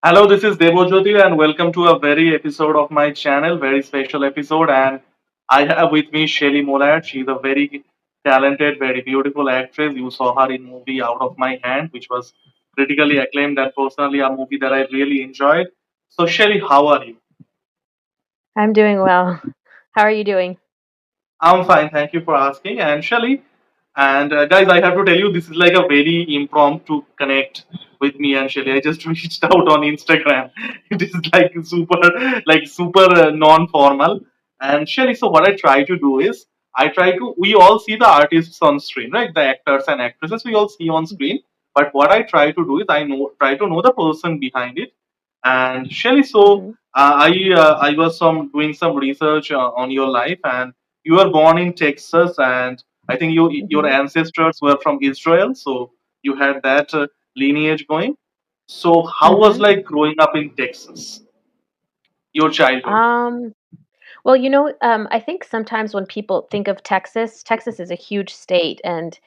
Hello, this is Devojyoti, and welcome to a very episode of my channel, very special episode. And I have with me Shelley Molad. She's a very talented, very beautiful actress. You saw her in movie Out of My Hand, which was critically acclaimed and personally a movie that I really enjoyed. So, Shelley, how are you? I'm doing well. How are you doing? I'm fine. Thank you for asking. And Shelley, and guys, I have to tell you, this is like a very impromptu connect with me and Shelley. I just reached out on Instagram. It is like super non-formal. And Shelley, so what I try to do is, we all see the artists on screen, right? The actors and actresses we all see on screen. But what I try to do is, try to know the person behind it. And Shelley, so Hmm. I was doing some research on your life, and you were born in Texas, and I think your Hmm. ancestors were from Israel, so you had that lineage going. So how was Hmm. like growing up in Texas? Your childhood? Um, I think sometimes when people think of Texas, Texas is a huge state, and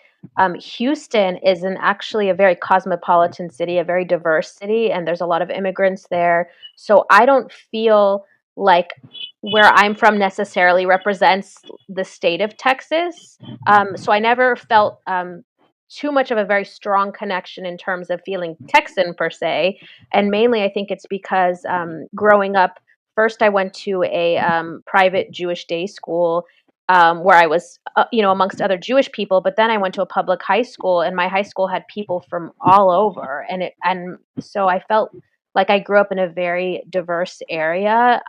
Houston is actually a very cosmopolitan city, a very diverse city, and there's a lot of immigrants there. So I don't feel like where I'm from necessarily represents the state of Texas. So I never felt too much of a very strong connection in terms of feeling Texan per se. And mainly, I think it's because growing up, first I went to a private Jewish day school where I was, amongst other Jewish people. But then I went to a public high school, and my high school had people from all over, and so I felt like I grew up in a very diverse area.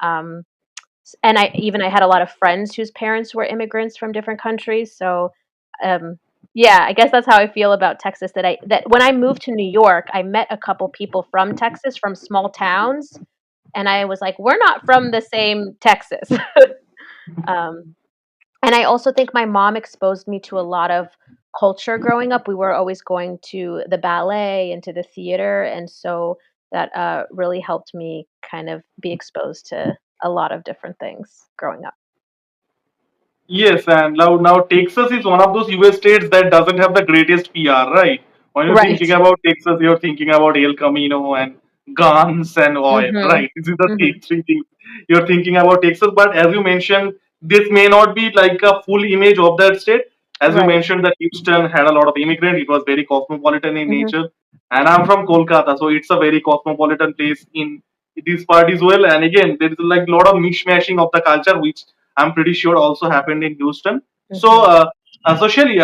And I had a lot of friends whose parents were immigrants from different countries. So, um, yeah, I guess that's how I feel about Texas. That when I moved to New York, I met a couple people from Texas, from small towns, and I was like, we're not from the same Texas. um, and I also think my mom exposed me to a lot of culture growing up. We were always going to the ballet and to the theater, and so that really helped me kind of be exposed to a lot of different things growing up. Yes, and now Texas is one of those US states that doesn't have the greatest PR, right? When you're thinking Right. about Texas, you're thinking about El Camino and guns and oil, Mhm. right? This is the Mhm. three things you're thinking about Texas. But as you mentioned, this may not be like a full image of that state. As you Right. mentioned, that Houston had a lot of immigrant. It was very cosmopolitan in Mhm. nature. And I'm from Kolkata, so it's a very cosmopolitan place in this part as well. And again, there is like a lot of mishmashing of the culture, which I'm pretty sure also happened in Houston. So, Mhm. Shelley,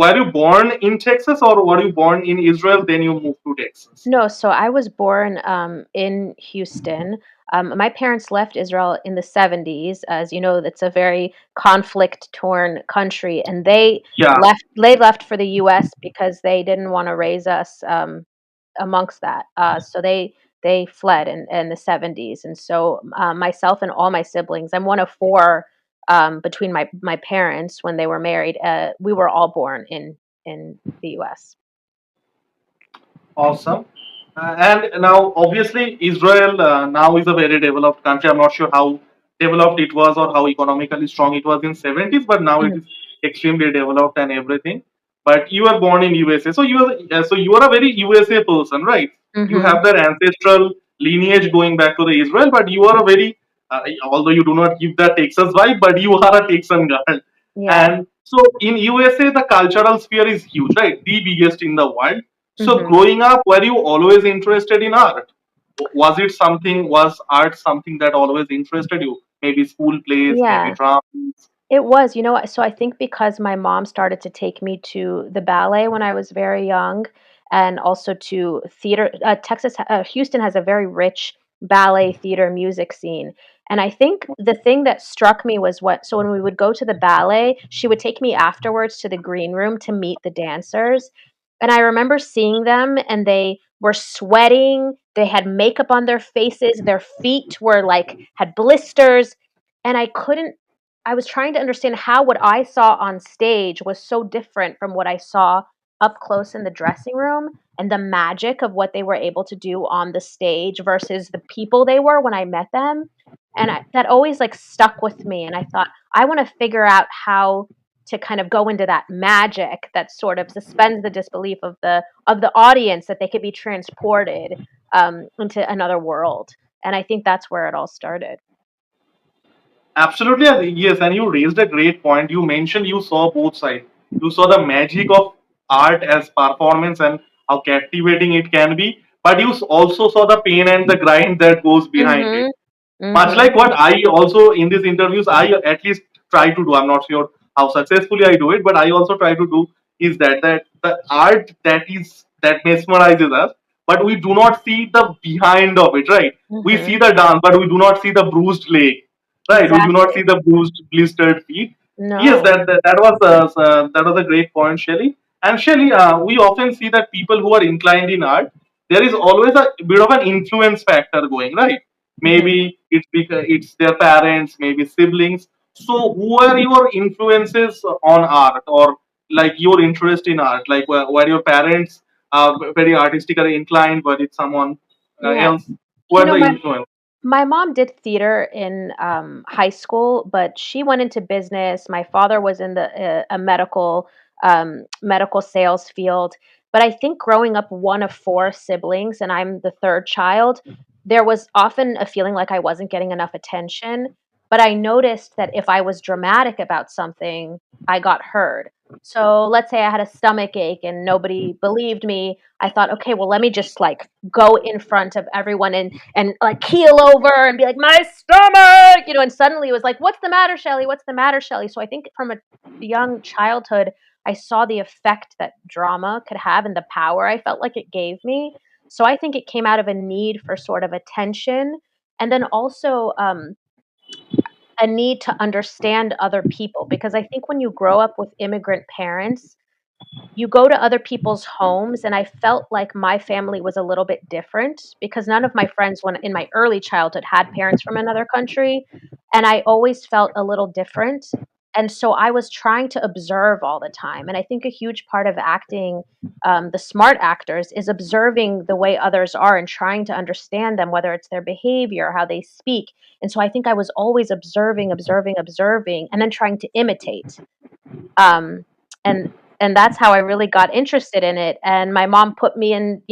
were you born in Texas or were you born in Israel? Then you moved to Texas. No, so I was born in Houston. My parents left Israel in the 70s. As you know, it's a very conflict-torn country, and Yeah, they left for the U.S. because they didn't want to raise us amongst that. So they fled in the 70s, and so myself and all my siblings, I'm one of four between my parents when they were married. We were all born in the U.S. awesome. And now, obviously, Israel now is a very developed country. I'm not sure how developed it was or how economically strong it was in 70s, but now it Mhm. is extremely developed and everything. But you were born in USA, so you are a very USA person, right? You Mhm. have that ancestral lineage going back to the Israel, but you are a very although you do not give the Texas vibe, but you are a Texan girl. Yeah. And so in USA, the cultural sphere is huge, right? The biggest in the world. So Mhm. growing up, were you always interested in art? Was art something that always interested you? Maybe school plays, maybe Yeah, dramas. it was, so I think because my mom started to take me to the ballet when I was very young and also to theater, Houston has a very rich ballet, theater, music scene. And I think the thing that struck me was so when we would go to the ballet, she would take me afterwards to the green room to meet the dancers. And I remember seeing them, and they were sweating, they had makeup on their faces, their feet were like, had blisters. And I was trying to understand how what I saw on stage was so different from what I saw up close in the dressing room, and the magic of what they were able to do on the stage versus the people they were when I met them. And that always like stuck with me. And I thought, I want to figure out how to kind of go into that magic that sort of suspends the disbelief of the audience, that they could be transported. into another world. And I think that's where it all started. Absolutely, yes. And you raised a great point. You mentioned you saw both sides. You saw the magic of art as performance and how captivating it can be, but you also saw the pain and the grind that goes behind it. Mhm. Much Mhm. like what I also in these interviews I at least try to do. I'm not sure how successfully I do it, but I also try to do is that the art that mesmerizes us, but we do not see the behind of it, right? We see Mhm. the dance, but we do not see the bruised leg, right? We do not Exactly. see the bruised, blistered feet. Yes, No. that was a great point, Shelley. And Shelley, we often see that people who are inclined in art, there is always a bit of an influence factor going, right? Mhm. Maybe it's because it's their parents, maybe siblings. So, who are your influences on art, or like your interest in art? Like, were your parents very artistically inclined? Was it someone Yeah. else? Who You are know, the my influence? My mom did theater in high school, but she went into business. My father was in the a medical sales field. But I think growing up one of four siblings, and I'm the third child, there was often a feeling like I wasn't getting enough attention. But I noticed that if I was dramatic about something, I got heard. So let's say I had a stomach ache and nobody believed me. I thought, okay, well, let me just like go in front of everyone and like keel over and be like, my stomach, and suddenly it was like, what's the matter, Shelley? What's the matter, Shelley? So I think from a young childhood, I saw the effect that drama could have and the power I felt like it gave me. So I think it came out of a need for sort of attention, and then also a need to understand other people, because I think when you grow up with immigrant parents, you go to other people's homes, and I felt like my family was a little bit different because none of my friends when in my early childhood had parents from another country, and I always felt a little different. And so I was trying to observe all the time. And I think a huge part of acting, the smart actors, is observing the way others are and trying to understand them, whether it's their behavior, how they speak. And so I think I was always observing, observing, observing, and then trying to imitate. Um, and and that's how I really got interested in it. And my mom put me in,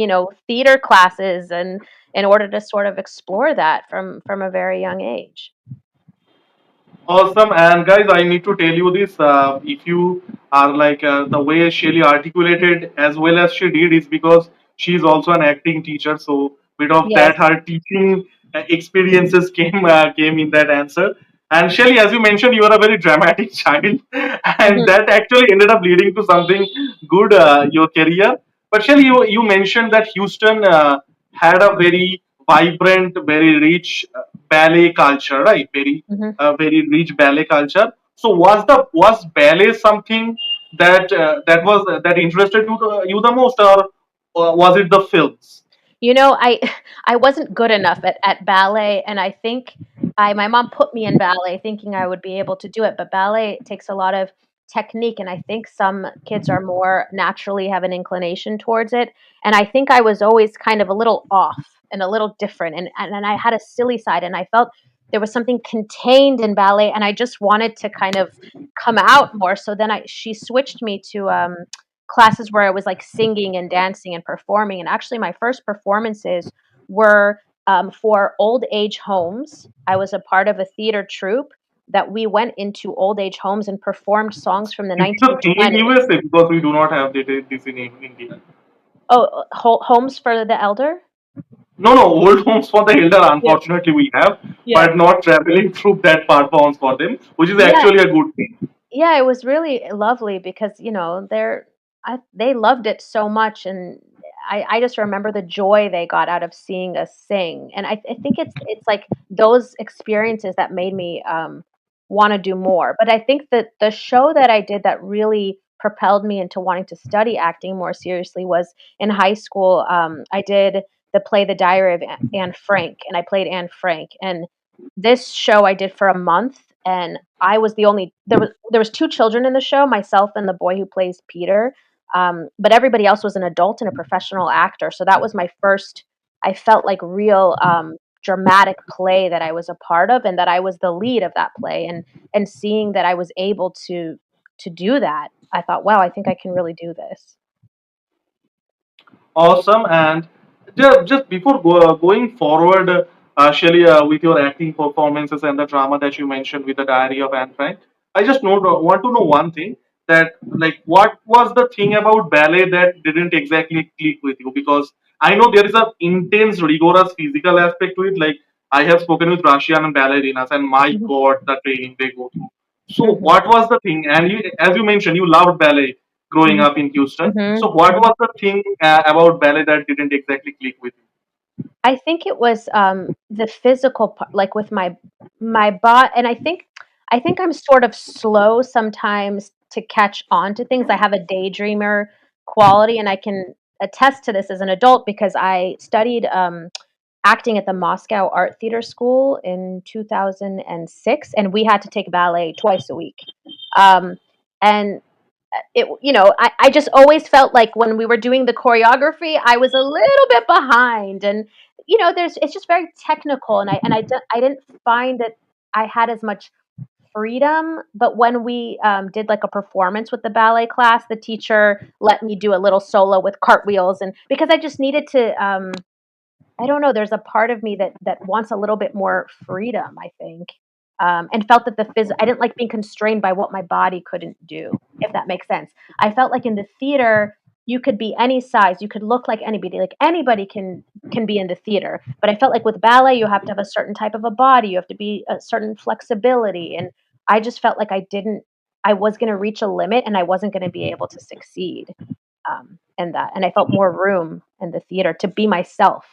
theater classes, and in order to sort of explore that from a very young age. Awesome. And guys, I need to tell you this. If you are like the way Shelly articulated as well as she did is because she's also an acting teacher. So bit of that Yes. her teaching experiences came in that answer. And Shelly, as you mentioned, you are a very dramatic child, and Mhm. that actually ended up leading to something good, your career. But Shelly, you mentioned that Houston had a very vibrant, very rich ballet culture, right? Mhm. Very rich ballet culture. So was ballet something that interested you the most, or was it the films? I I wasn't good enough at ballet, and I think I my mom put me in ballet thinking I would be able to do it, but ballet takes a lot of technique, and I think some kids are more naturally have an inclination towards it, and I think I was always kind of a little off and a little different, and I had a silly side, and I felt there was something contained in ballet, and I just wanted to kind of come out more. So then I she switched me to classes where I was like singing and dancing and performing. And actually, my first performances were for old age homes. I was a part of a theater troupe that we went into old age homes and performed songs from the Is it the thing in 1920s. USA because we do not have this in India? Oh, homes for the elder? No, no, old homes for the elder. Yeah. Unfortunately, we have, Yeah. but not traveling through that performance for them, which is Yeah. actually a good thing. Yeah, it was really lovely because, they loved it so much, and I just remember the joy they got out of seeing us sing. And I think it's like those experiences that made me want to do more. But I think that the show that I did that really propelled me into wanting to study acting more seriously was in high school. I did the play The Diary of Anne Frank, and I played Anne Frank. And this show I did for a month, and I was the only there was two children in the show, myself and the boy who plays Peter. But everybody else was an adult and a professional actor. So that was my first, I felt like real dramatic play that I was a part of, and that I was the lead of that play. And seeing that I was able to do that, I thought, wow, I think I can really do this. Awesome. And just before going forward, Shelley, with your acting performances and the drama that you mentioned with the Diary of Anne Frank, I just want to know one thing, that like what was the thing about ballet that didn't exactly click with you? Because I know there is a intense, rigorous physical aspect to it. Like I have spoken with Russian ballerinas, and my Mhm, God, the training they go through. So mhm, what was the thing? And you, as you mentioned, you loved ballet growing mhm, up in Houston. mhm. So what was the thing about ballet that didn't exactly click with I think it was, the physical part, like, with my body, and I think I'm sort of slow sometimes to catch on to things. I have a daydreamer quality, and I can attest to this as an adult because I studied, acting at the Moscow Art Theater School in 2006, and we had to take ballet twice a week. Um, and I just always felt like when we were doing the choreography, I was a little bit behind, and it's just very technical, and I didn't find that I had as much freedom. But when we did like a performance with the ballet class, the teacher let me do a little solo with cartwheels, and because I just needed to, I don't know, there's a part of me that wants a little bit more freedom, I think, and felt that I didn't like being constrained by what my body couldn't do, if that makes sense. I felt like in the theater, you could be any size, you could look like anybody can be in the theater. But I felt like with ballet, you have to have a certain type of a body, you have to be a certain flexibility, and I just felt like I was going to reach a limit, and I wasn't going to be able to succeed in that. And I felt more room in the theater to be myself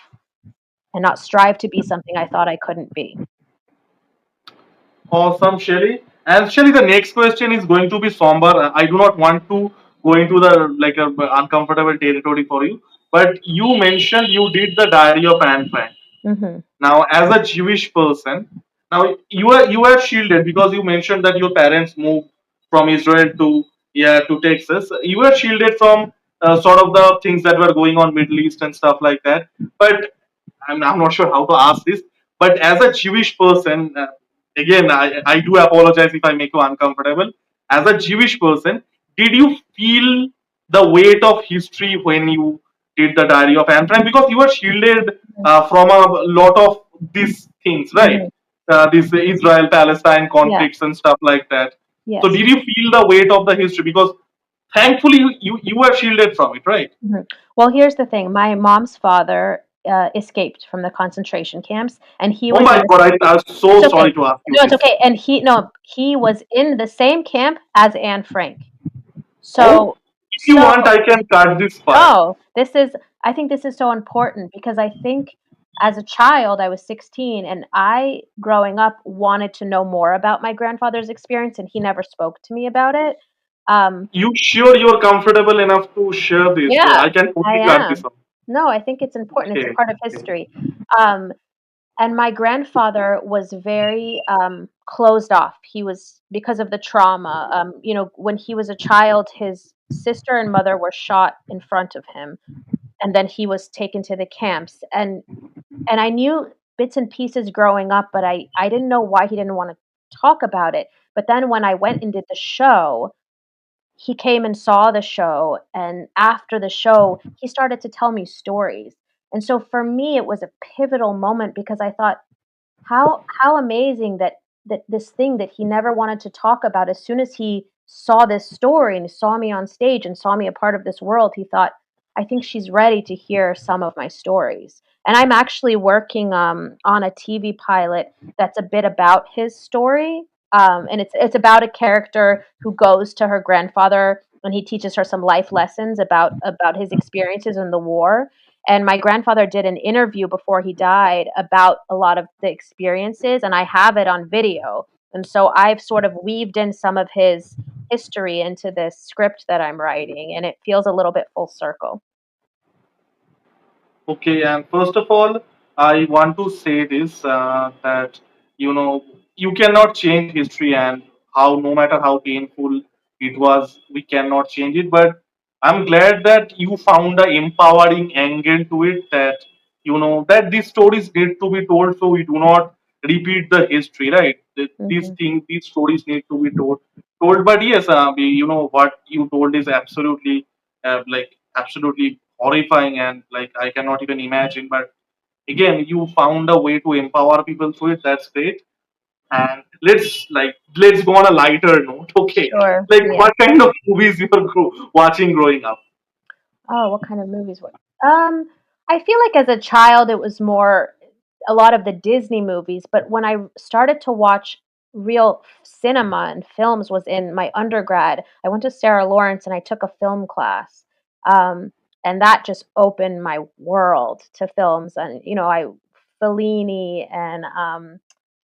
and not strive to be something I thought I couldn't be. Awesome, Shelly. And Shelly, the next question is going to be somber. I do not want to go into the like a uncomfortable territory for you. But you mentioned you did the Diary of Anne Frank. Mhm. Now, as a Jewish person, now you are shielded because you mentioned that your parents moved from Israel to, yeah, to Texas. You were shielded from sort of the things that were going on Middle East and stuff like that. But I'm not sure how to ask this. But as a Jewish person, again, I do apologize if I make you uncomfortable. As a Jewish person, did you feel the weight of history when you did the Diary of Anne Frank? Because you were shielded from a lot of these things, right? Mhm. These Israel Palestine Yeah. conflicts and stuff like that. So, Yes. did you feel the weight of the history? Because thankfully, you were shielded from it, right? Mhm. Well, here's the thing. My mom's father escaped from the concentration camps, and he Oh was in my the. God, I'm so It's okay. sorry to ask you No, it's this. okay. And he was in the same camp as Anne Frank. Oh, So if you so want, I can cut this part. no, I think this is so important because I think as a child, I was 16, and I, growing up, wanted to know more about my grandfather's experience, and he never spoke to me about it. Um, You sure you're comfortable enough to share this? yeah, I can I totally cut this am. off. No, I think it's important. It's a Okay. part of Okay. history. Um, and my grandfather was very closed off. He was, because of the trauma. When he was a child, his sister and mother were shot in front of him, and then he was taken to the camps. And I knew bits and pieces growing up, but I didn't know why he didn't want to talk about it. But then when I went and did the show, he came and saw the show, and after the show, he started to tell me stories. And so for me, it was a pivotal moment because I thought, how amazing that this thing that he never wanted to talk about, as soon as he saw this story and saw me on stage and saw me a part of this world, he thought, I think she's ready to hear some of my stories. And I'm actually working on a TV pilot that's a bit about his story. And it's about a character who goes to her grandfather and he teaches her some life lessons about his experiences in the war. And my grandfather did an interview before he died about a lot of the experiences, and I have it on video. And so I've sort of weaved in some of his history into this script that I'm writing, and it feels a little bit full circle. Okay, and first of all, I want to say this, that you cannot change history, and how, no matter how painful it was, we cannot change it. But I'm glad that you found the empowering angle to it, that that these stories need to be told, so we do not repeat the history, right? These Hmm. things, these stories need to be told. But yes, what you told is absolutely, absolutely horrifying and like I cannot even imagine. But again, you found a way to empower people through it. That's great. And let's go on a lighter note. Okay, Sure. like Yeah. what kind of movies you were watching growing up? Oh, what kind of movies were I feel like as a child it was more a lot of the Disney movies, but when I started to watch real cinema and films was in my undergrad. I went to Sarah Lawrence and I took a film class. Um, and that just opened my world to films and I Fellini and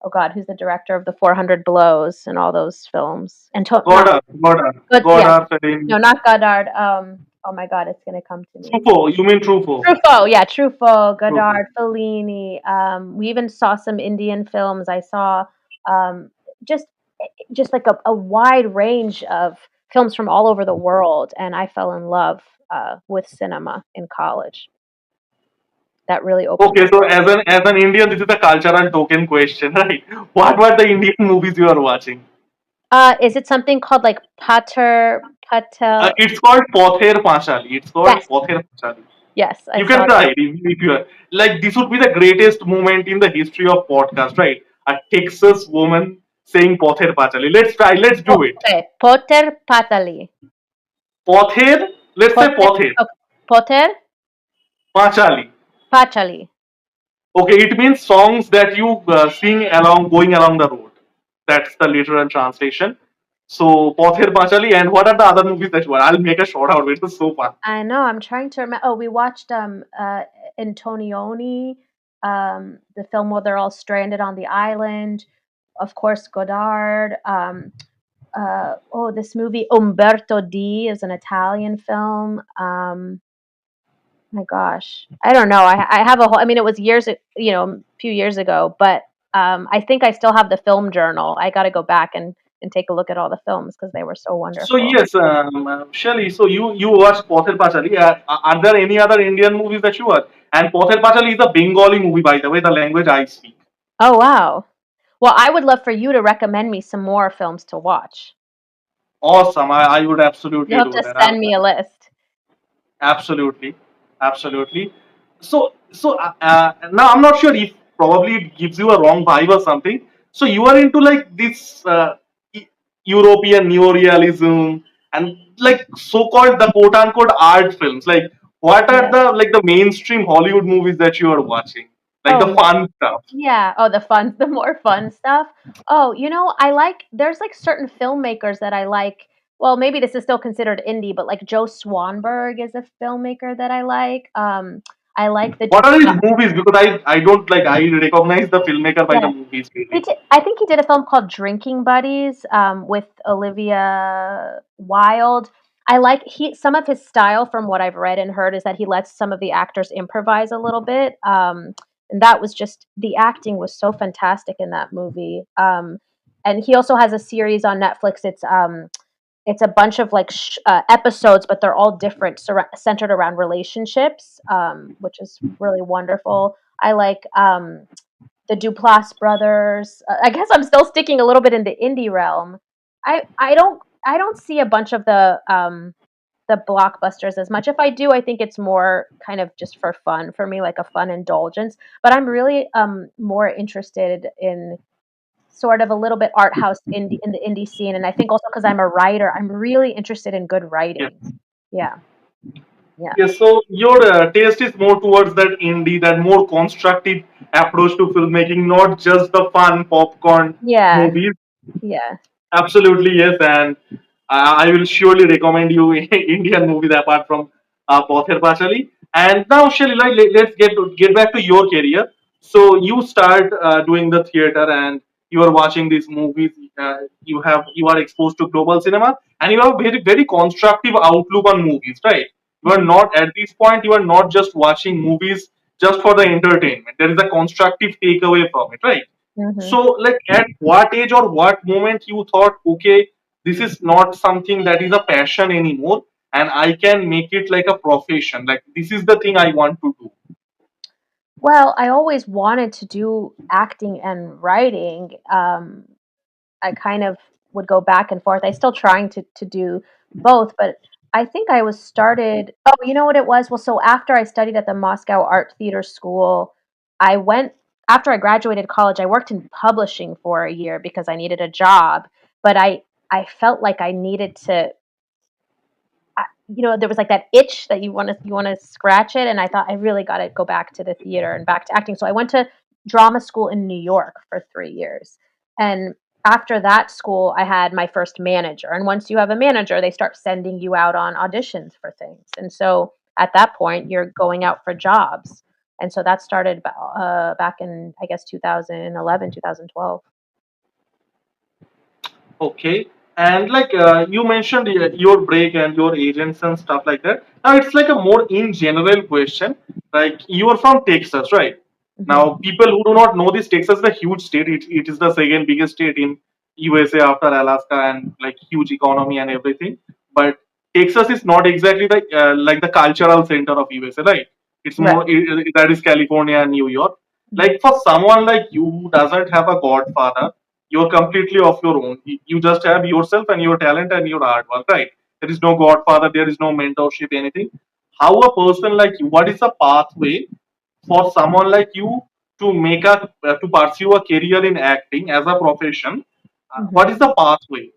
oh god, who's the director of the 400 Blows and all those films? And not good, yeah, Godard, Fellini. no, not Godard. Oh my God, it's gonna come to me. Truffaut. You mean Truffaut? Truffaut, yeah, Truffaut, Truffaut. Godard, Fellini. We even saw some Indian films. I saw um, just just like a wide range of films from all over the world, and I fell in love with cinema in college. That really opened my Okay, so world. as an Indian, this is a cultural token question, right? What were the Indian movies you are watching? Is it something called like Pater Patel? It's called Pother Panchali. It's called Yes, Pother Panchali. yes, I You can saw that. try it if you are like this would be the greatest moment in the history of podcast, right? A Texas woman saying Pother Panchali. Let's try. Let's do it. Okay, Poter Patali. Pother. Let's say Poter, Pother oh, Poter Panchali. Pachali. Okay, it means songs that you sing along going along the road. That's the literal translation. So Pother Panchali, and what are the other movies that you are? I'll make a shout out. It was so fun. I know. I'm trying to remember. Oh, we watched Antonioni, the film where they're all stranded on the island. Of course, Godard. This movie Umberto D is an Italian film. My gosh, I don't know. I have a whole. I mean, it was a few years ago, but I think I still have the film journal. I got to go back and take a look at all the films because they were so So wonderful. yes, Shelley. So you watched Pother Pachali. Are there any other Indian movies that you watch? And Pother Pachali is a Bengali movie, by the way, the language I speak. Oh wow. Well, I would love for you to recommend me some more films to watch. Awesome. I would You'll absolutely have do to that. send me a list. Absolutely, absolutely. So now I'm not sure if probably it gives you a wrong vibe or something. So you are into like this E- European neorealism and like so-called the quote-unquote art films. Like what are Yeah. the mainstream Hollywood movies that you are watching? Like Oh the no. fun stuff. Yeah. Oh, the more fun stuff. Oh, I like there's like certain filmmakers that I like. Well, maybe this is still considered indie, but like Joe Swanberg is a filmmaker that I like. I like the What are his Dupla. movies? Because I don't like I recognize the filmmaker by the Yeah. movies really. I think he did a film called Drinking Buddies with Olivia Wilde. I like he some of his style from what I've read and heard is that he lets some of the actors improvise a little bit. And that was just the acting was so fantastic in that movie. And he also has a series on Netflix. It's a bunch of like episodes, but they're all different, centered around relationships, which is really wonderful. I like the Duplass brothers. I guess I'm still sticking a little bit in the indie realm. I don't see a bunch of the blockbusters as much. If I do, I think it's more kind of just for fun for me, like a fun indulgence. But I'm really more interested in sort of a little bit art house indie in the indie scene, and I think also because I'm a writer, I'm really interested in good Yeah. writing. Yeah, yeah, Yes, so your taste is more towards that indie, that more constructive approach to filmmaking, not just the fun popcorn yeah, movies. yeah. Absolutely, yes, and I will surely recommend you Indian movies apart from Pother Pachali. And now, Shelly, let's get back to your career. So you start doing the theater, and you are watching these movies. You are exposed to global cinema, and you have a very constructive outlook on movies, right? You are Hmm. not at this point. You are not just watching movies just for the entertainment. There is a constructive takeaway from it, right? Hmm. So, like, at what age or what moment you thought, okay, this is not something that is a passion anymore, and I can make it like a profession. Like, this is the thing I want to do. Well, I always wanted to do acting and writing. I kind of would go back and forth. I still trying to do both, but I think I was started oh, you know what it was? Well, so after I studied at the Moscow Art Theater School, I went after I graduated college, I worked in publishing for a year because I needed a job, but I felt like I needed to there was like that itch that you want to scratch it, and I thought I really got to go back to the theater and back to acting. So I went to drama school in New York for 3 years. And after that school, I had my first manager. And once you have a manager, they start sending you out on auditions for things. And so at that point, you're going out for jobs. And so that started back in, I guess, 2011, 2012. Okay. And like you mentioned your break and your agents and stuff like that. Now it's like a more in general question. Like you are from Texas, right? Hmm. Now people who do not know this, Texas is a huge state. It is the second biggest state in USA after Alaska and like huge economy and everything. But Texas is not exactly the like the cultural center of USA, right? It's more Right. that is California and New York. Hmm. Like for someone like you who doesn't have a godfather, you're completely of your own. You just have yourself and your talent and your hard work, right? There is no godfather, there is no mentorship, anything. How a person like you, what is the pathway for someone like you to make a to pursue a career in acting as a profession? What Hmm. is the pathway? Do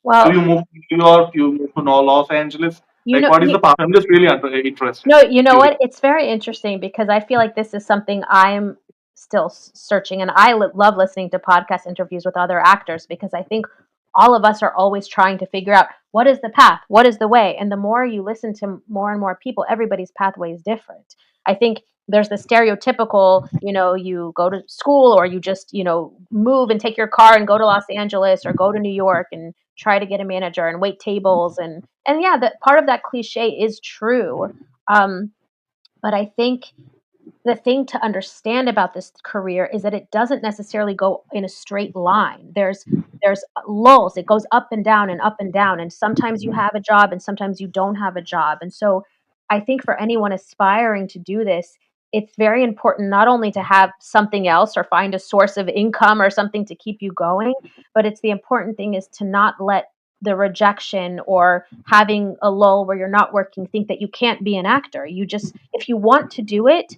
Well, you move to New York? Do you move to Los Angeles? you Like, know, what is you, the path? I'm just really interested. no, you know Curious. what? It's very interesting because I feel like this is something I'm still searching, and I love listening to podcast interviews with other actors because I think all of us are always trying to figure out what is the path, what is the way, and the more you listen to more and more people, everybody's pathway is different. I think there's the stereotypical, you go to school or you just, move and take your car and go to Los Angeles or go to New York and try to get a manager and wait tables and yeah, that part of that cliche is true. Um, but I think the thing to understand about this career is that it doesn't necessarily go in a straight line. There's lulls. It goes up and down and up and down. And sometimes you have a job and sometimes you don't have a job. And so I think for anyone aspiring to do this, it's very important not only to have something else or find a source of income or something to keep you going, but it's the important thing is to not let the rejection or having a lull where you're not working think that you can't be an actor. You just, if you want to do it,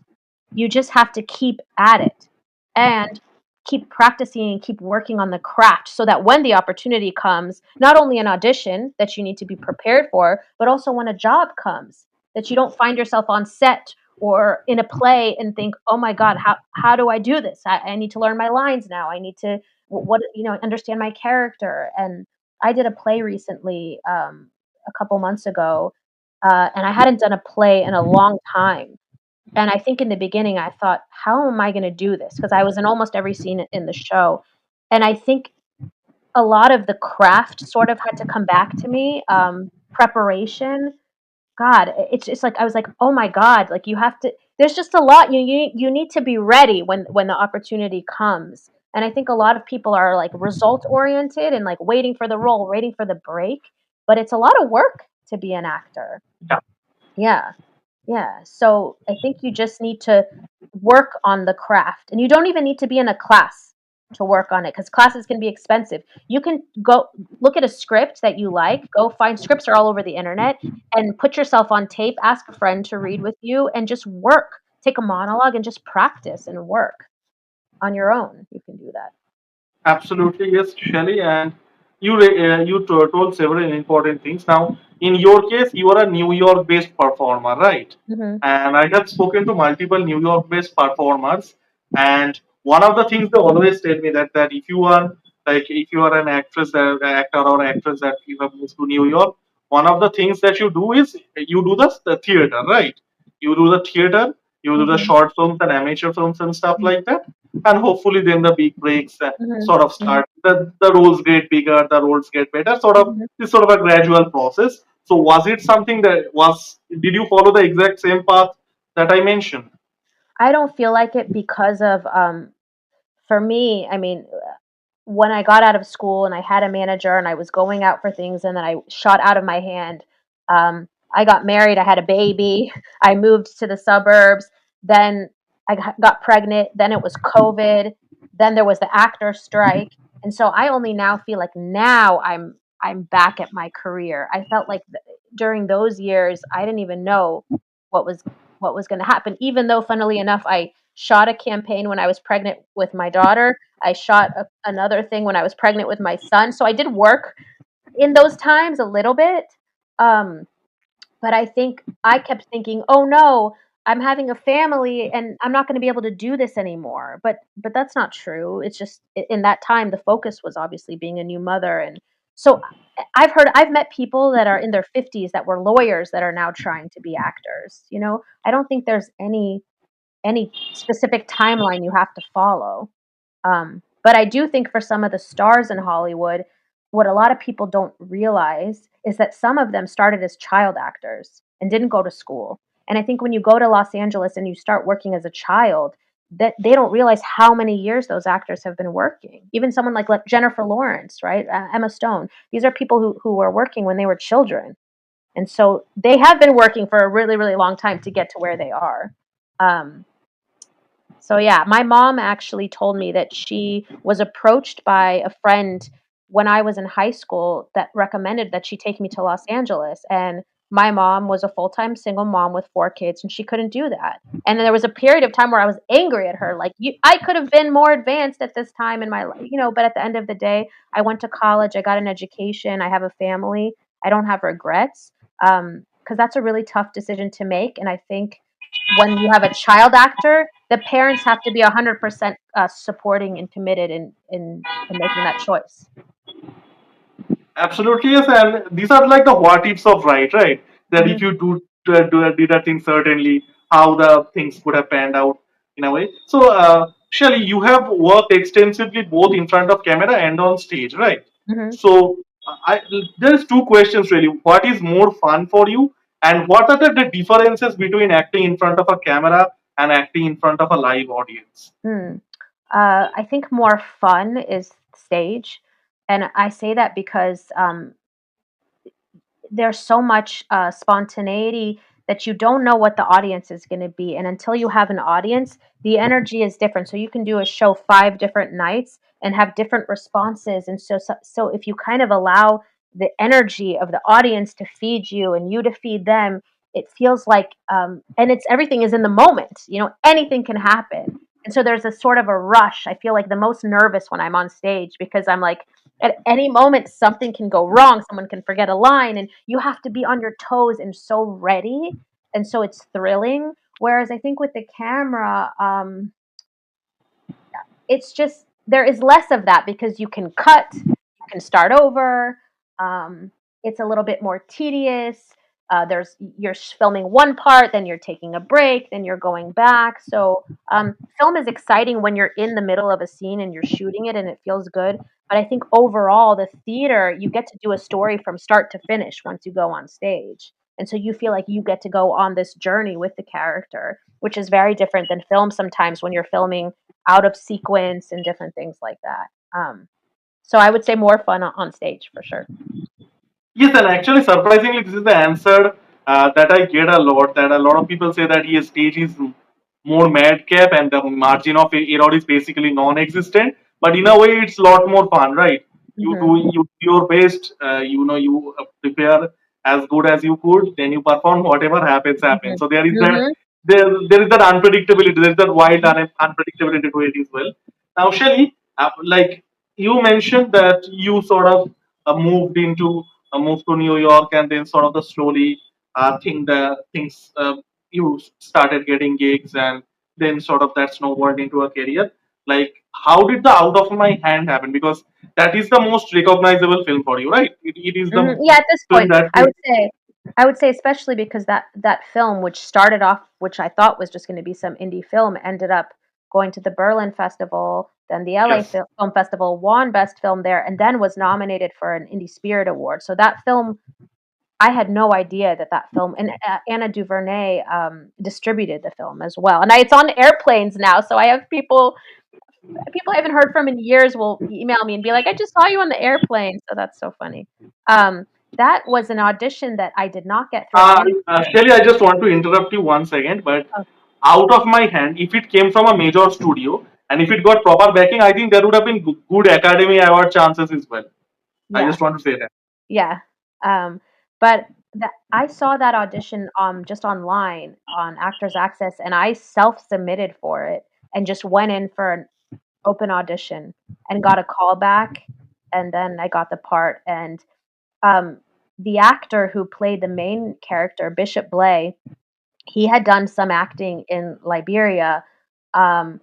you just have to keep at it and keep practicing and keep working on the craft so that when the opportunity comes, not only an audition that you need to be prepared for, but also when a job comes, that you don't find yourself on set or in a play and think, oh my God, how do I do this? I need to learn my lines now. I need to, understand my character. And I did a play recently, a couple months ago, and I hadn't done a play in a long time and I think in the beginning, I thought, "How am I gonna do this?" Because I was in almost every scene in the show, and I think a lot of the craft sort of had to come back to me, preparation. God, it's just like I was like, "Oh my god," like, you have to there's just a lot you need to be ready when the opportunity comes, and I think a lot of people are, like, result oriented and, like, waiting for the role, waiting for the break, but it's a lot of work to be an actor. Yeah, Yeah. Yeah, so I think you just need to work on the craft, and you don't even need to be in a class to work on it because classes can be expensive. You can go look at a script that you like, go find scripts are all over the internet, and put yourself on tape, ask a friend to read with you, and just work. Take a monologue and just practice and work on your own. You can do that. absolutely, yes, Shelley. And you told several important things. Now, in your case, you are a New York-based performer, right? Mhm. And I have spoken to multiple New York-based performers, and one of the things they always tell me that if you are like if you are an actor or actress that you have moved to New York, one of the things that you do is you do the theater, right? You do the theater, you do the Mhm. short films and amateur films and stuff Mhm. like that, and hopefully then the big breaks Mhm. sort of start. The roles get bigger, the roles get better. Sort of Mhm. this sort of a gradual process. So was it something that was? Did you follow the exact same path that I mentioned? I don't feel like it because of for me, I mean, when I got out of school and I had a manager and I was going out for things and then I shot out of my hand. I got married, I had a baby, I moved to the suburbs, then I got pregnant, then it was COVID, then there was the actor strike. And so I only now feel like now I'm back at my career. I felt like during those years, I didn't even know what was what was going to happen. Even though, funnily enough, I shot a campaign when I was pregnant with my daughter. I shot another thing when I was pregnant with my son. So I did work in those times a little bit. Um, but I think I kept thinking, "Oh no, I'm having a family and I'm not going to be able to do this anymore." But that's not true. It's just in that time the focus was obviously being a new mother, and so I've met people that are in their 50s that were lawyers that are now trying to be actors, you know? I don't think there's any specific timeline you have to follow. But I do think for some of the stars in Hollywood, what a lot of people don't realize is that some of them started as child actors and didn't go to school. And I think when you go to Los Angeles and you start working as a child, that they don't realize how many years those actors have been working. Even someone like Jennifer Lawrence, right? Emma Stone. These are people who were working when they were children. And so they have been working for a really, really long time to get to where they are. Um, so yeah, my mom actually told me that she was approached by a friend when I was in high school that recommended that she take me to Los Angeles. And my mom was a full-time single mom with 4 kids and she couldn't do that. And then there was a period of time where I was angry at her, like I could have been more advanced at this time in my life, you know, but at the end of the day, I went to college, I got an education, I have a family. I don't have regrets. Because that's a really tough decision to make. And I think when you have a child actor, the parents have to be 100% supporting and committed in making that choice. Absolutely, yes. And these are like the what ifs of right? That if Hmm. you did a thing certainly, how the things could have panned out in a way. So, Shelly, you have worked extensively both in front of camera and on stage, right? Hmm. So, I there's two questions really. What is more fun for you, and what are the differences between acting in front of a camera and acting in front of a live audience? Hmm. I think more fun is stage, and I say that because there's so much spontaneity that you don't know what the audience is going to be, and until you have an audience, the energy is different. So you can do a show 5 different nights and have different responses, and so if you kind of allow the energy of the audience to feed you and you to feed them, it feels like and it's everything is in the moment, you know, anything can happen. And so there's a sort of a rush. I feel like the most nervous when I'm on stage because I'm like, at any moment something can go wrong, someone can forget a line and you have to be on your toes and so ready, and so it's thrilling. Whereas I think with the camera, it's just there is less of that because you can cut, you can start over. Um, it's a little bit more tedious. There's you're filming one part, then you're taking a break, then you're going back. So film is exciting when you're in the middle of a scene and you're shooting it and it feels good. But I think overall, the theater you get to do a story from start to finish once you go on stage, and so you feel like you get to go on this journey with the character, which is very different than film sometimes when you're filming out of sequence and different things like that. So I would say more fun on stage for sure. Yes, and actually, surprisingly, this is the answer that I get a lot. That a lot of people say that yes, stage is more madcap and the margin of error is basically non-existent. But in a way, it's a lot more fun, right? Hmm. You do your best. You prepare as good as you could. Then you perform. Whatever happens, Hmm. happens. So there is that Hmm. there is that unpredictability. There is that wild unpredictability to it as well. Now, Shelly, like you mentioned that you sort of moved to New York and then sort of the slowly think the things you started getting gigs and then sort of that snowballed into a career. Like, how did the Out of My Hand happen? Because that is the most recognizable film for you, right? It is Hmm. the Yeah, at this film point, that I would say especially because that film, which started off, which I thought was just going to be some indie film, ended up going to the Berlin Festival, then the LA yes. Film Festival, won Best Film there, and then was nominated for an Indie Spirit Award. So that film, I had no idea that film, and Anna DuVernay distributed the film as well, and it's on airplanes now. So I have people I haven't heard from in years will email me and be like, "I just saw you on the airplane." So that's so funny. Um, that was an audition that I did not get through. I ended Shelly, I just want to interrupt you 1 second, but up, Out of My Hand, if it came from a major studio and if it got proper backing, I think there would have been good Academy Award chances as well. I yeah, just want to say that. yeah. Um, but that I saw that audition just online on Actors Access, and I self-submitted for it and just went in for an open audition and got a call back, and then I got the part. And um, the actor who played the main character, Bishop Blay, he had done some acting in Liberia, um,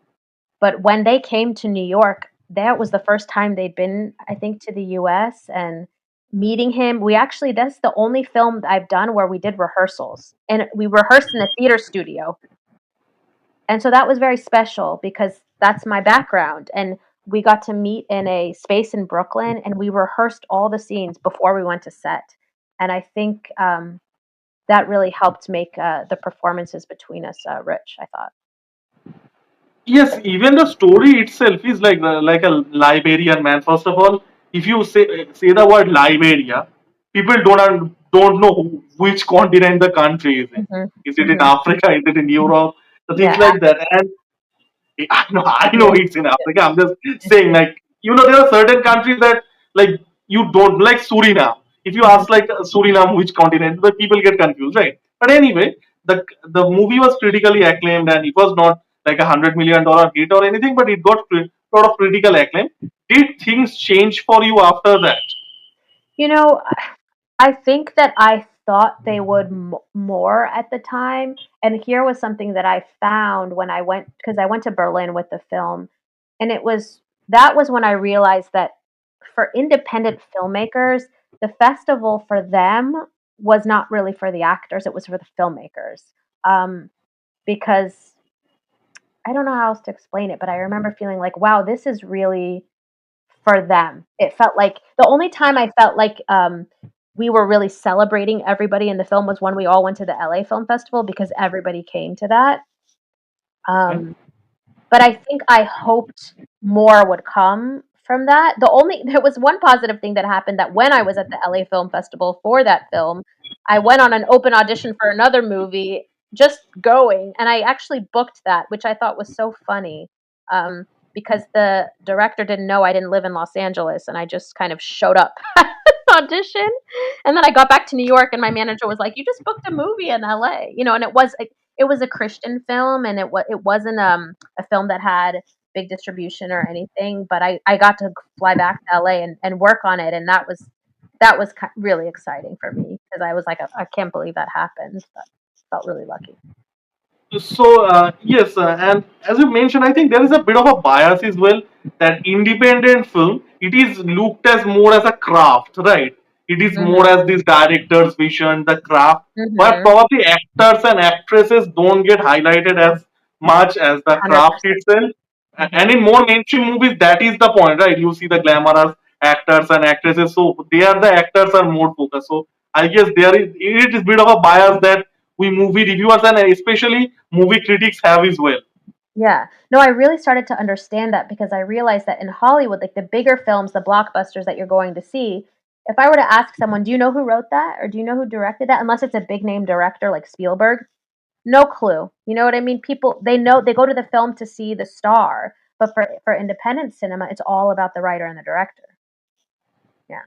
but when they came to New York, that was the first time they'd been, I think, to the US, and meeting him, we actually that's the only film I've done where we did rehearsals, and we rehearsed in a theater studio. And so that was very special because that's my background, and we got to meet in a space in Brooklyn, and we rehearsed all the scenes before we went to set. And I think, that really helped make, the performances between us, rich, I thought. Yes, even the story itself is like a Liberian man. First of all, if you say the word Liberia, people don't know which continent the country is in. Mhm, Is it in mhm. Africa? Is it in Europe? The things Yeah, like that. And I know yeah, it's in Africa. I'm just saying, like, there are certain countries that, like, you don't like Suriname. If you mhm. ask, like, Suriname, which continent, the people get confused, right? But anyway, the movie was critically acclaimed, and it was not like $100 million hit or anything, but it got a lot of critical acclaim. Did things change for you after that? You know, I think that I thought they would more at the time. And here was something that I found when I went, because I went to Berlin with the film. And that was when I realized that for independent filmmakers, the festival for them was not really for the actors, it was for the filmmakers. Um, because I don't know how else to explain it, but I remember feeling like, wow, this is really for them. It felt like the only time I felt like, we were really celebrating everybody in the film was when we all went to the LA Film Festival because everybody came to that. Okay. Um, but I think I hoped more would come from that. There was one positive thing that happened, that when I was at the LA Film Festival for that film, I went on an open audition for another movie, just going, and I actually booked that, which I thought was so funny. Because the director didn't know I didn't live in Los Angeles, and I just kind of showed up audition. And then I got back to New York, and my manager was like, "You just booked a movie in LA," and it was a Christian film, and it wasn't a film that had big distribution or anything. But I got to fly back to LA and work on it, and that was really exciting for me because I was like, I can't believe that happened. But felt really lucky. So yes, and as you mentioned, I think there is a bit of a bias as well, that independent film, it is looked as more as a craft, right? It is more Mhm. as this director's vision, the craft, but Mhm. probably actors and actresses don't get highlighted as much as the craft 100%. itself. And Mhm. in more mainstream movies, that is the point, right? You see the glamorous actors and actresses, so they are the actors are more focused. So I guess it is a bit of a bias that we movie reviewers and especially movie critics have as well. Yeah. No, I really started to understand that because I realized that in Hollywood, like the bigger films, the blockbusters that you're going to see, if I were to ask someone, "Do you know who wrote that?" or "Do you know who directed that?" unless it's a big name director like Spielberg, no clue. You know what I mean? People, they go to the film to see the star, but for independent cinema, it's all about the writer and the director. Yeah.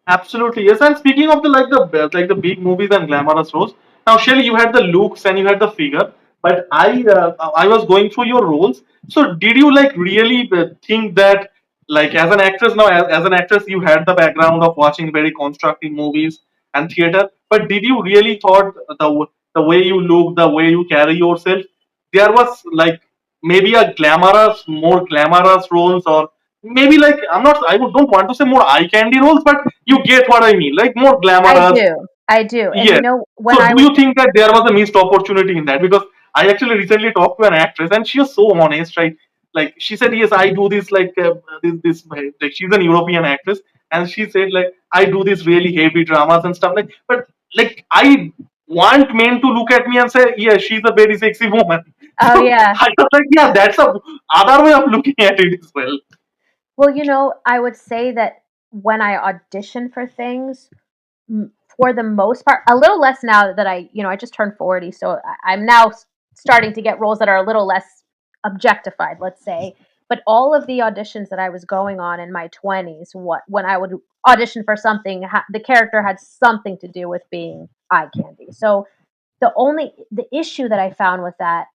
Absolutely, yes. And speaking of the big movies and glamorous roles, now Shelly, you had the looks and you had the figure, but I was going through your roles. So did you like really think that, like, as an actress now, as an actress you had the background of watching very constructive movies and theater, but did you really thought the way you look, the way you carry yourself, there was like maybe a more glamorous roles, or maybe like don't want to say more eye candy roles, but you get what I mean, like more I glamorous. do. I do. And Yes. when So I do was you think that there was a missed opportunity in that? Because I actually recently talked to an actress and she was so honest, right? Like she said, yes, I do this like she's an European actress, and she said like I do this really heavy dramas and stuff but like I want men to look at me and say, yeah, she's a very sexy woman. Oh So yeah. I was like, yeah, that's a other way of looking at it as well. Well, I would say that when I audition for things, for the most part, a little less now that I just turned 40, so I'm now starting to get roles that are a little less objectified, let's say. But all of the auditions that I was going on in my 20s, what when I would audition for something, the character had something to do with being eye candy. So the issue that I found with that,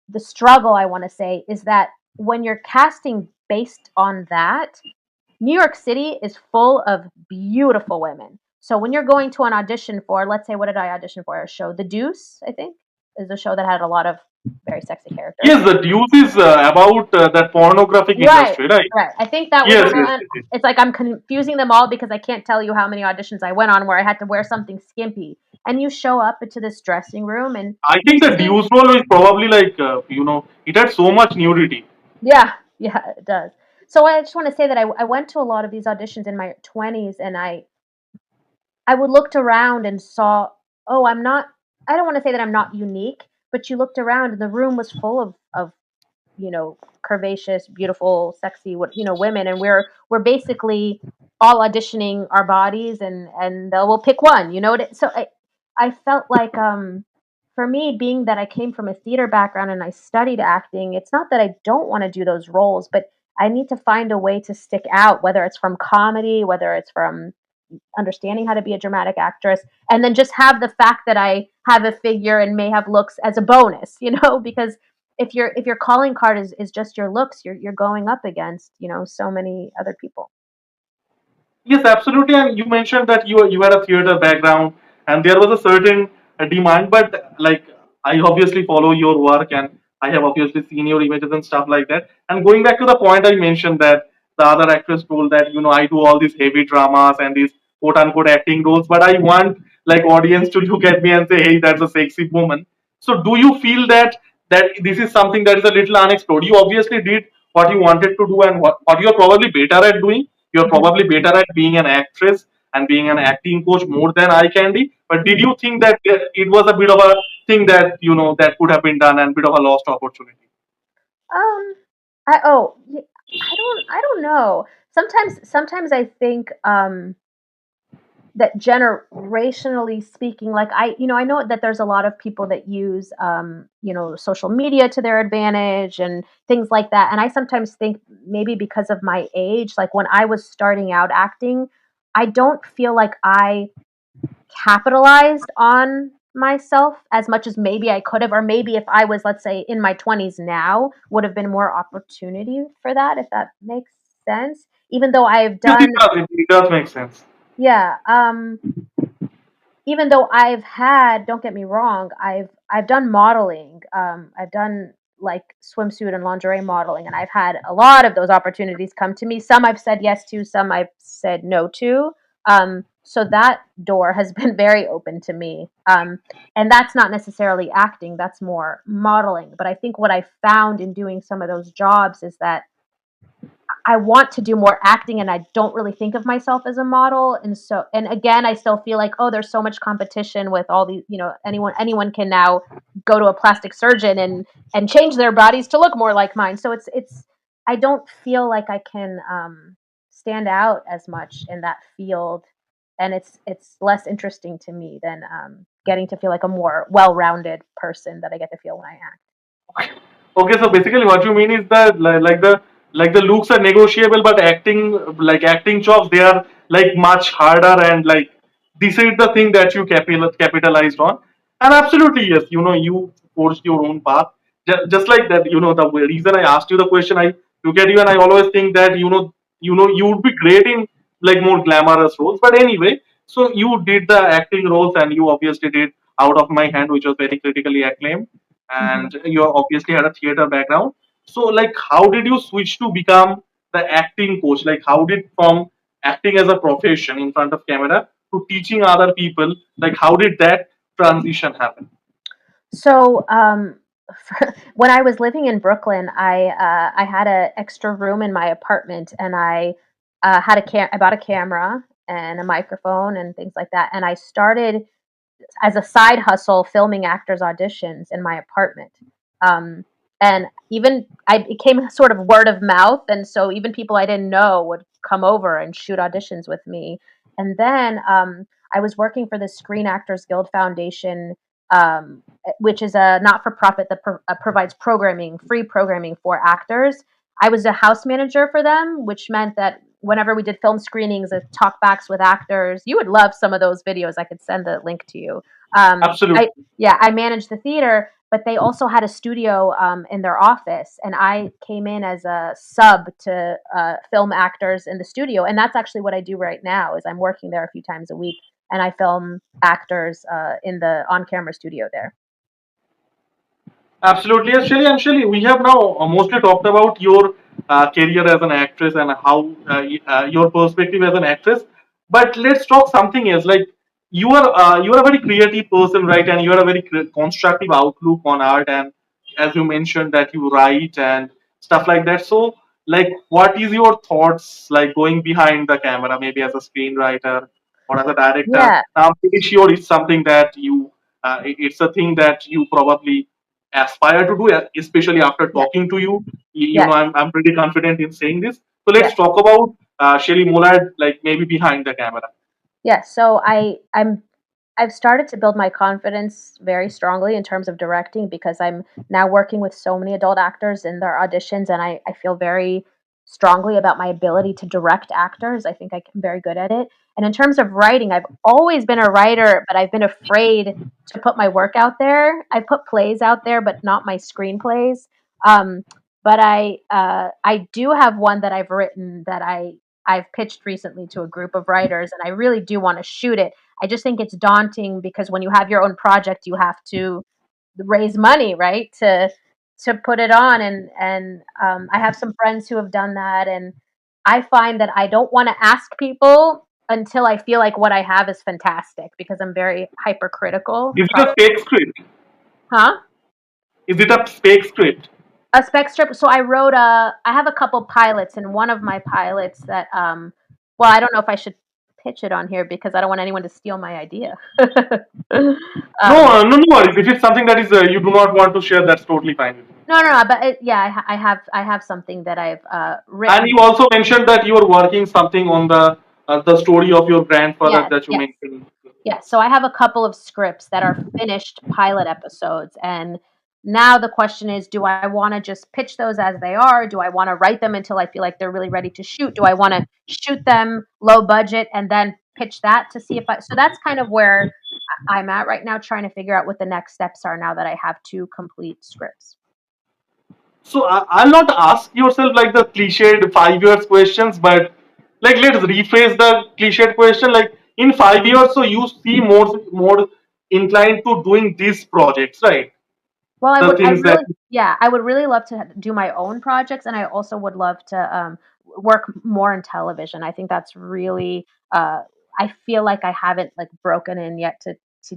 the struggle I want to say, is that when you're casting based on that, New York City is full of beautiful women. So when you're going to an audition for, let's say, what did I audition for? A show, The Deuce, I think, is a show that had a lot of very sexy characters. Yes, the news is about that pornographic Right, industry, right? right. I think that was Yes, yes, one. yes, yes. It's like I'm confusing them all because I can't tell you how many auditions I went on where I had to wear something skimpy. And you show up into this dressing room and I you think the see, news role is probably like it had so much nudity. yeah, yeah, it does. So I just want to say that I went to a lot of these auditions in my 20s, and I would looked around and saw, oh, I'm not, I don't want to say that I'm not unique, but you looked around and the room was full of curvaceous, beautiful, sexy, women, and we're basically all auditioning our bodies, and we'll pick one. So I felt like, for me, being that I came from a theater background and I studied acting, it's not that I don't want to do those roles, but I need to find a way to stick out, whether it's from comedy, whether it's from understanding how to be a dramatic actress, and then just have the fact that I have a figure and may have looks as a bonus, because if your calling card is just your looks, you're going up against, so many other people. Yes, absolutely. And you mentioned that you had a theater background, and there was a certain demand. But like, I obviously follow your work, and I have obviously seen your images and stuff like that. And going back to the point I mentioned that the other actress told that I do all these heavy dramas and these quote unquote acting roles, but I want like audience to look at me and say, hey, that's a sexy woman. So do you feel that this is something that is a little unexplored? You obviously did what you wanted to do and what you're probably better at doing. You're Mhm. probably better at being an actress and being an acting coach more than eye candy. But did Mhm. you think that it was a bit of a thing that that could have been done and bit of a lost opportunity? Um, I don't know. Sometimes I think, that generationally speaking, like, I know that there's a lot of people that use, social media to their advantage and things like that, and I sometimes think maybe because of my age, like when I was starting out acting, I don't feel like I capitalized on myself as much as maybe I could have, or maybe if I was, let's say, in my 20s now, would have been more opportunity for that, if that makes sense. Even though I've Yes, it done, does. It does make sense. yeah, even though I've had, don't get me wrong, I've done modeling. I've done like swimsuit and lingerie modeling, and I've had a lot of those opportunities come to me. Some I've said yes to, some I've said no to. So that door has been very open to me. And that's not necessarily acting, that's more modeling. But I think what I found in doing some of those jobs is that I want to do more acting, and I don't really think of myself as a model. And again, I still feel like, oh, there's so much competition with all these, anyone can now go to a plastic surgeon and change their bodies to look more like mine. So it's I don't feel like I can, stand out as much in that field, and it's less interesting to me than, getting to feel like a more well-rounded person that I get to feel when I act. Okay, so basically, what you mean is that like the looks are negotiable, but acting jobs they are like much harder and like this is the thing that you capitalized on. And absolutely yes, you forged your own path. Just like that, the reason I asked you the question, I look at you and I always think that you would be great in like more glamorous roles. But anyway, so you did the acting roles and you obviously did Out of My Hand, which was very critically acclaimed, Mhm. and you obviously had a theater background. So like how did you switch to become the acting coach? Like how did from acting as a profession in front of camera to teaching other people, like how did that transition happen? So, when I was living in Brooklyn, I had an extra room in my apartment, and I bought a camera and a microphone and things like that, and I started as a side hustle filming actors auditions in my apartment. Um, and even I became sort of word of mouth, and so even people I didn't know would come over and shoot auditions with me. And then, I was working for the Screen Actors Guild Foundation, which is a not for profit that provides free programming for actors. I was a house manager for them, which meant that whenever we did film screenings and talkbacks with actors, you would love some of those videos. I could send the link to you. I Absolutely. Yeah, I managed the theater, but they also had a studio in their office, and I came in as a sub to film actors in the studio, and that's actually what I do right now. Is I'm working there a few times a week, and I film actors in the on-camera studio there. Absolutely, yes, Shelley. And Shelley, we have now mostly talked about your career as an actress and how your perspective as an actress. But let's talk something else. Like you are a very creative person, right? And you are a very constructive outlook on art. And as you mentioned, that you write and stuff like that. So, like, what is your thoughts like going behind the camera, maybe as a screenwriter or as a director? Yeah, Now, I'm pretty sure it's something that it's a thing that you probably aspire to do, especially after yeah, talking to you. yeah, I'm pretty confident in saying this. So yeah. let's talk about Shelley Molad, like maybe behind the camera. Yeah, so I've started to build my confidence very strongly in terms of directing because I'm now working with so many adult actors in their auditions, and I feel very strongly about my ability to direct actors. I think I'm very good at it. And in terms of writing, I've always been a writer, but I've been afraid to put my work out there. I've put plays out there, but not my screenplays. Um, but I do have one that I've written that I've pitched recently to a group of writers, and I really do want to shoot it. I just think it's daunting because when you have your own project, you have to raise money, right, to put it on. And I have some friends who have done that, and I find that I don't want to ask people until I feel like what I have is fantastic because I'm very hypercritical. Is it a fake script? Huh? Is it a fake script? A spec strip. So I have a couple pilots, and one of my pilots that well, I don't know if I should pitch it on here because I don't want anyone to steal my idea. No, um, no worries. If it's something that is you do not want to share, that's totally fine with me. no, but yeah, I have something that I've And written. you also mentioned that you are working something on the story of your grandfather Yes, that you yes. mentioned. Yeah, so I have a couple of scripts that are finished pilot episodes, and now the question is, do I want to just pitch those as they are? Do I want to write them until I feel like they're really ready to shoot? Do I want to shoot them low budget and then pitch that to see if I? So that's kind of where I'm at right now, trying to figure out what the next steps are now that I have two complete scripts. So I'll not ask yourself like the cliched 5 years questions, but like let's rephrase the cliched question. Like in 5 years, so you see more inclined to doing these projects, right? Well, The I'd things that really, yeah, I would really love to do my own projects, and I also would love to work more in television. I think that's really, I feel like I haven't like broken in yet to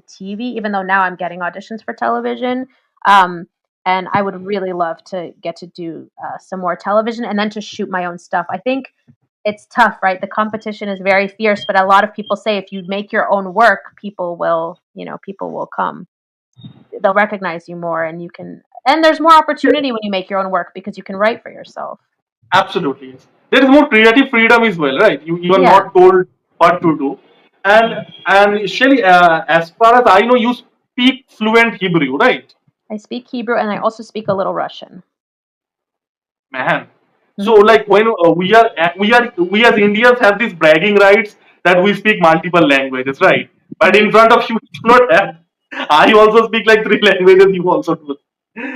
TV, even though now I'm getting auditions for television. Um, and I would really love to get to do some more television and then to shoot my own stuff. I think it's tough, right? The competition is very fierce, but a lot of people say if you make your own work, people will come, they'll recognize you more, and you can, and there's more opportunity when you make your own work because you can write for yourself. absolutely yes. There is more creative freedom as well, right? You are Yeah, not told what to do. And Shelly, as far as I know, you speak fluent Hebrew, right? I speak Hebrew and I also speak a little Russian. Man. So Hmm. like when we as Indians have these bragging rights that we speak multiple languages, right? But Hmm. in front of you, we do not have. I also speak like three languages. You also do.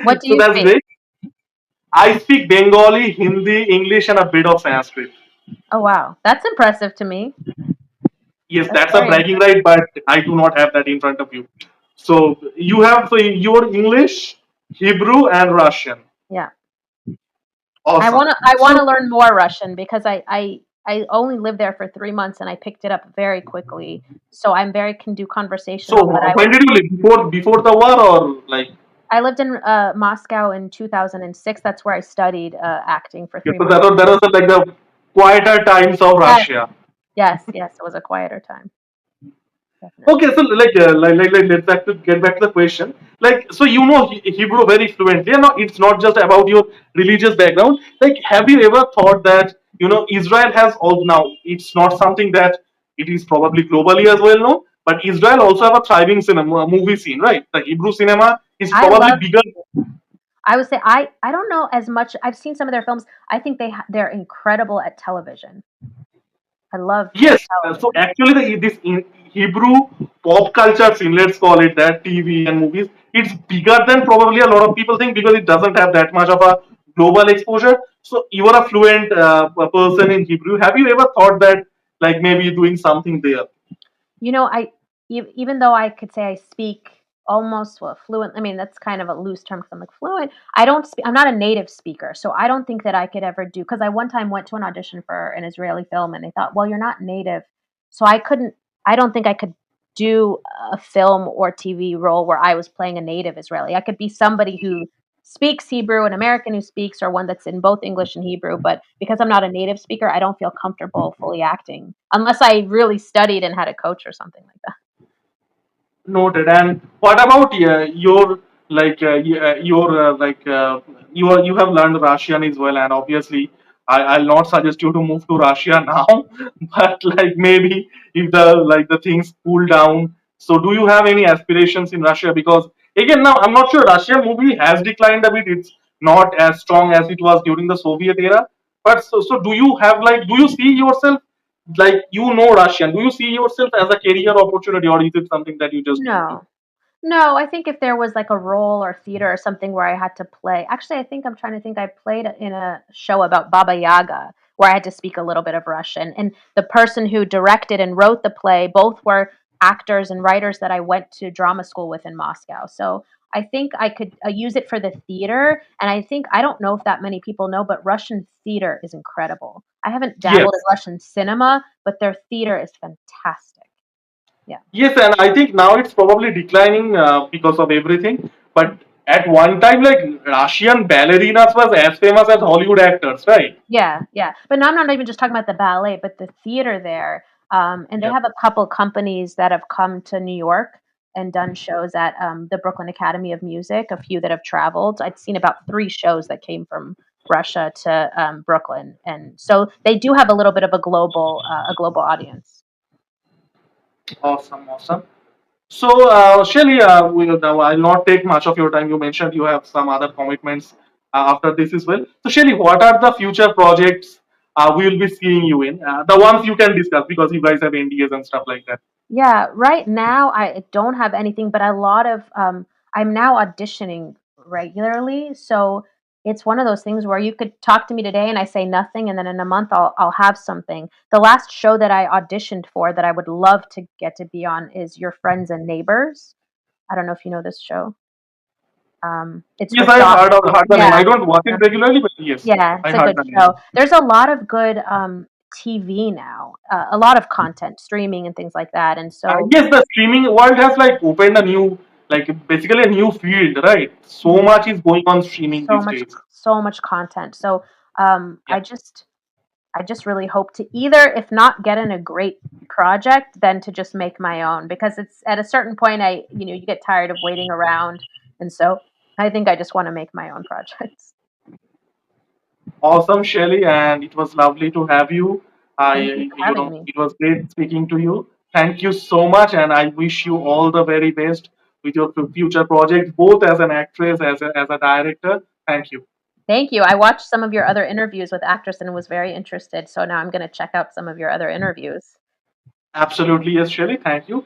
What do So you that's speak? great. I speak Bengali, Hindi, English, and a bit of Sanskrit. Oh wow, that's impressive to me. Yes, That's that's a very bragging impressive. right, but I do not have that in front of you. So your English, Hebrew, and Russian. Yeah, Awesome. I want So to learn more Russian because I only lived there for 3 months and I picked it up very quickly. So I'm very can do so conversational, but when did you leave? Before the war or like? I lived in Moscow in 2006. That's where I studied acting for Yeah, three so months. that was like the quieter times of Yes, Russia. yes. It was a quieter time, Okay, definitely. so let's back to get back to the question. Like, so you know Hebrew very fluently, and it's not just about your religious background. Like, have you ever thought that Israel has all now? It's not something that it is probably globally as well, no. But Israel also have a thriving cinema movie scene, right? The Hebrew cinema is I probably love bigger. I would say I don't know as much. I've seen some of their films. I think they're incredible at television. I love their Yes, so television. actually, this Hebrew pop culture scene, let's call it that, TV and movies, it's bigger than probably a lot of people think because it doesn't have that much of a global exposure. So you are a fluent person in Hebrew. Have you ever thought that, like maybe doing something there? You know, even though I could say I speak almost well fluent. I mean, that's kind of a loose term because I'm like fluent. I don't. I'm not a native speaker, so I don't think that I could ever do. Because I one time went to an audition for an Israeli film, and they thought, well, you're not native, so I couldn't. I don't think I could do a film or TV role where I was playing a native Israeli. I could be somebody who speaks Hebrew, an American who speaks, or one that's in both English and Hebrew. But because I'm not a native speaker, I don't feel comfortable fully acting unless I really studied and had a coach or something like that. Noted. And what about your like your like you have learned Russian as well, and obviously I'll not suggest you to move to Russia now, but like maybe if the things cool down. So do you have any aspirations in Russia? Because again, now I'm not sure Russian movie has declined a bit. It's not as strong as it was during the Soviet era. But so do you have like do you see yourself like you know Russian? Do you see yourself as a career opportunity, or is it something that you just want to do? No. No, I think if there was like a role or theater or something where I had to play, actually, I think I'm trying to think. I played in a show about Baba Yaga where I had to speak a little bit of Russian. And the person who directed and wrote the play both were actors and writers that I went to drama school with in Moscow. So I think I could use it for the theater. And I think, I don't know if that many people know, but Russian theater is incredible. I haven't dabbled in Yes, Russian cinema, but their theater is fantastic. Yeah. yes, and I think now it's probably declining because of everything. But at one time, like Russian ballerinas was as famous as Hollywood actors, right? Yeah, yeah. But now I'm not even just talking about the ballet, but the theater there. And they Yeah. have a couple companies that have come to New York and done shows at the Brooklyn Academy of Music, a few that have traveled. I'd seen about three shows that came from Russia to Brooklyn. And so they do have a little bit of a global audience. Awesome, awesome. So, Shelly, now I'll not take much of your time. You mentioned you have some other commitments after this as well. So, Shelly, what are the future projects we will be seeing you in? The ones you can discuss because you guys have NDAs and stuff like that. Yeah, right now I don't have anything, but a lot of I'm now auditioning regularly, so it's one of those things where you could talk to me today and I say nothing, and then in a month I'll have something. The last show that I auditioned for that I would love to get to be on is Your Friends and Neighbors. I don't know if you know this show. It's Yes, with I've Doc. heard the name. Yeah, I don't watch it regularly, but yes, yeah, I it's a heard good the show. name. There's a lot of good TV now, a lot of content, streaming and things like that, and so. Yes, the streaming world has like opened a new, like basically a new field, right? So Mhm. much is going on streaming So these much days. so much content. So, Yeah. I just really hope to either, if not get in a great project, then to just make my own because it's at a certain point you get tired of waiting around. And so I think I just want to make my own projects. Awesome, Shelly, and it was lovely to have you. Thank you for having me. It was great speaking to you. Thank you so much, and I wish you all the very best with your future projects, both as an actress, as a director. Thank you. Thank you. I watched some of your other interviews with actors and was very interested. So now I'm going to check out some of your other interviews. Absolutely, yes, Shelly. Thank you.